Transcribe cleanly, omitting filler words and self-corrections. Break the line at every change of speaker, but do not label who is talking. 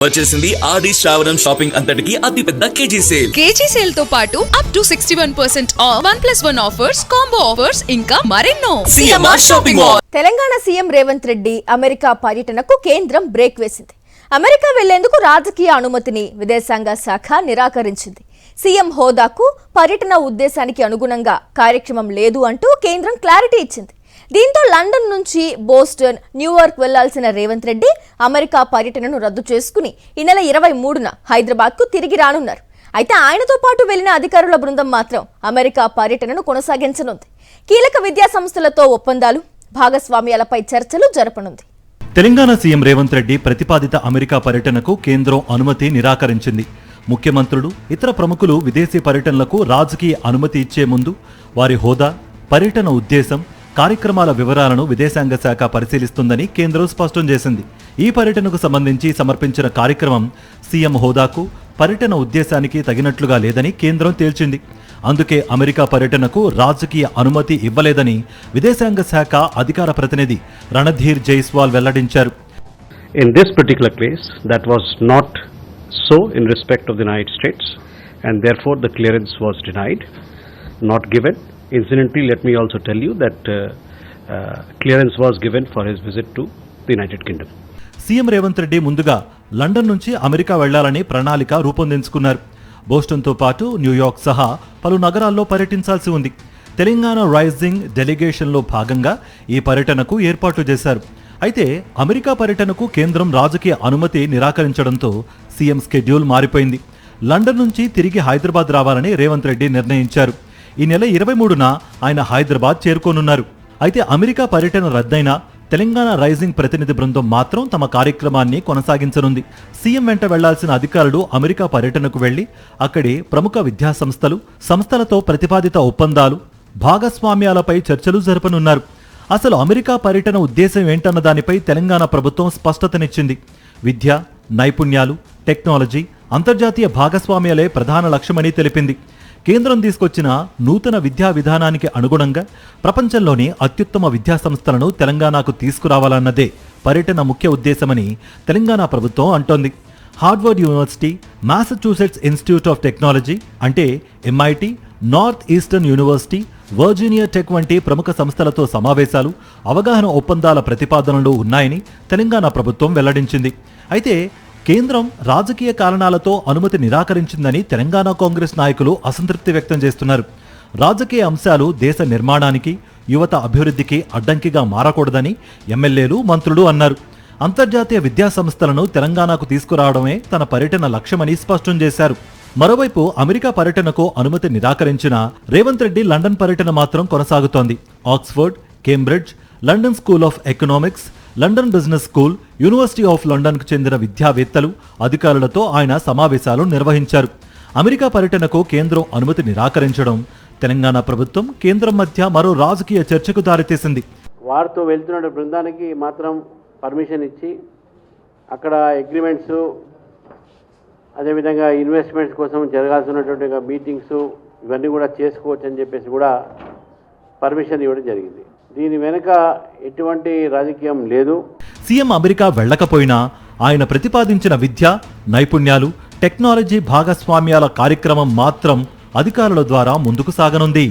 వచ్చేసింది ఆది శ్రావణం షాపింగ్ అంతటికి అతిపెద్ద కేజీ సేల్
తో పాటు up to 61% of 1+1 offers, combo offers ఇంకా మరెన్నో.
CMR shopping mall.
Telangana CM Revanth Reddy America పర్యటనకు కేంద్రం బ్రేక్ వేసింది. అమెరికా వెళ్లేందుకు రాజకీయ అనుమతిని విదేశాంగ శాఖ నిరాకరించింది. సీఎం హోదాకు పర్యటన ఉద్దేశానికి అనుగుణంగా కార్యక్రమం లేదు అంటూ కేంద్రం క్లారిటీ ఇచ్చింది. దీంతో లండన్ నుంచి బోస్టన్, న్యూయార్క్ వెళ్లాల్సిన రేవంత్ రెడ్డి అమెరికా పర్యటనను రద్దు చేసుకుని ఈ నెల 23న హైదరాబాద్కు తిరిగి రానున్నారు. అయితే ఆయనతో పాటు వెళ్లిన అధికారుల బృందం మాత్రం అమెరికా పర్యటనను కొనసాగించనుంది. కీలక విద్యా సంస్థలతో ఒప్పందాలు, భాగస్వామ్యాలపై చర్చలు జరపనుంది.
తెలంగాణ సీఎం రేవంత్ రెడ్డి ప్రతిపాదిత అమెరికా పర్యటనకు కేంద్రం అనుమతి నిరాకరించింది. ముఖ్యమంత్రులు, ఇతర ప్రముఖులు విదేశీ పర్యటనలకు రాజకీయ అనుమతి ఇచ్చే ముందు వారి హోదా, పర్యటన ఉద్దేశం, కార్యక్రమాల వివరాలను విదేశాంగ శాఖ పరిశీలిస్తుందని కేంద్రం స్పష్టం చేసింది. ఈ పర్యటనకు సంబంధించి సమర్పించిన కార్యక్రమం సీఎం హోదాకు, పర్యటన ఉద్దేశానికి తగినట్లుగా లేదని కేంద్రం తేల్చింది. అందుకే అమెరికా పర్యటనకు రాజకీయ అనుమతి ఇవ్వలేదని విదేశాంగ శాఖ అధికార ప్రతినిధి రణధీర్ జైస్వాల్ వెల్లడించారు.
In this particular case, that was not so in respect of the United States, and therefore the clearance was denied, not given. Incidentally, let me also tell you that clearance was given for his visit to the United Kingdom.
CM Revanth Reddy ముందుగా London నుంచి America వెళ్లాలని ప్రణాళిక రూపొందించుకున్నారు. బోస్టన్తో పాటు New York సహా పలు నగరాల్లో పర్యటించాల్సి ఉంది. Telangana rising డెలిగేషన్లో భాగంగా ఈ పర్యటనకు ఏర్పాట్లు చేశారు. అయితే అమెరికా పర్యటనకు కేంద్రం రాజకీయ అనుమతి నిరాకరించడంతో సీఎం స్కెడ్యూల్ మారిపోయింది. లండన్ నుంచి తిరిగి హైదరాబాద్ రావాలని రేవంత్ రెడ్డి నిర్ణయించారు. ఈ నెల 23న ఆయన హైదరాబాద్ చేరుకోనున్నారు. అయితే అమెరికా పర్యటన రద్దయినా తెలంగాణ రైజింగ్ ప్రతినిధి బృందం మాత్రం తమ కార్యక్రమాన్ని కొనసాగించనుంది. సీఎం వెంట వెళ్లాల్సిన అధికారులు అమెరికా పర్యటనకు వెళ్లి అక్కడి ప్రముఖ విద్యా సంస్థలతో ప్రతిపాదిత ఒప్పందాలు, భాగస్వామ్యాలపై చర్చలు జరపనున్నారు. అసలు అమెరికా పర్యటన ఉద్దేశం ఏంటన్న దానిపై తెలంగాణ ప్రభుత్వం స్పష్టతనిచ్చింది. విద్య, నైపుణ్యాలు, టెక్నాలజీ, అంతర్జాతీయ భాగస్వామ్యాలే ప్రధాన లక్ష్యమని తెలిపింది. కేంద్రం తీసుకొచ్చిన నూతన విద్యా విధానానికి అనుగుణంగా ప్రపంచంలోని అత్యుత్తమ విద్యా సంస్థలను తెలంగాణకు తీసుకురావాలన్నదే పర్యటన ముఖ్య ఉద్దేశమని తెలంగాణ ప్రభుత్వం అంటోంది. Harvard university, Massachusetts institute of technology అంటే MIT, north eastern university, Virginia tech వంటి ప్రముఖ సంస్థలతో సమావేశాలు, అవగాహన ఒప్పందాల ప్రతిపాదనలు ఉన్నాయని తెలంగాణ ప్రభుత్వం వెల్లడించింది. అయితే కేంద్రం రాజకీయ కారణాలతో అనుమతి నిరాకరించిందని తెలంగాణ కాంగ్రెస్ నాయకులు అసంతృప్తి వ్యక్తం చేస్తున్నారు. రాజకీయ అంశాలు దేశ నిర్మాణానికి, యువత అభివృద్ధికి అడ్డంకిగా మారకూడదని ఎమ్మెల్యేలు, మంత్రులు అన్నారు. అంతర్జాతీయ విద్యా సంస్థలను తెలంగాణకు తీసుకురావడమే తన పర్యటన లక్ష్యమని స్పష్టం చేశారు. మరోవైపు అమెరికా పర్యటనకు అనుమతి నిరాకరించిన రేవంత్ రెడ్డి లండన్ పర్యటన మాత్రం కొనసాగుతోంది. Oxford, Cambridge, London school of economics, London business school, university of లండన్కు చెందిన విద్యావేత్తలు, అధికారులతో ఆయన సమావేశాలు నిర్వహించారు. అమెరికా పర్యటనకు కేంద్రం అనుమతి నిరాకరించడం తెలంగాణ ప్రభుత్వం, కేంద్రం మధ్య మరో రాజకీయ చర్చకు దారితీసింది.
వారితో వెళ్తున్న బృందానికి మాత్రం పర్మిషన్ ఇచ్చి అక్కడ అగ్రిమెంట్స్, అదేవిధంగా ఇన్వెస్ట్మెంట్స్ కోసం జరగాల్సినటువంటి మీటింగ్స్ ఇవన్నీ కూడా చేసుకోవచ్చు అని చెప్పేసి కూడా పర్మిషన్ ఇవ్వడం జరిగింది. దీని వెనుక ఎటువంటి రాజకీయం లేదు.
సీఎం అమెరికా వెళ్లకపోయినా ఆయన ప్రతిపాదించిన విద్య, నైపుణ్యాలు, టెక్నాలజీ భాగస్వామ్యాల కార్యక్రమం మాత్రం అధికారుల ద్వారా ముందుకు సాగనుంది.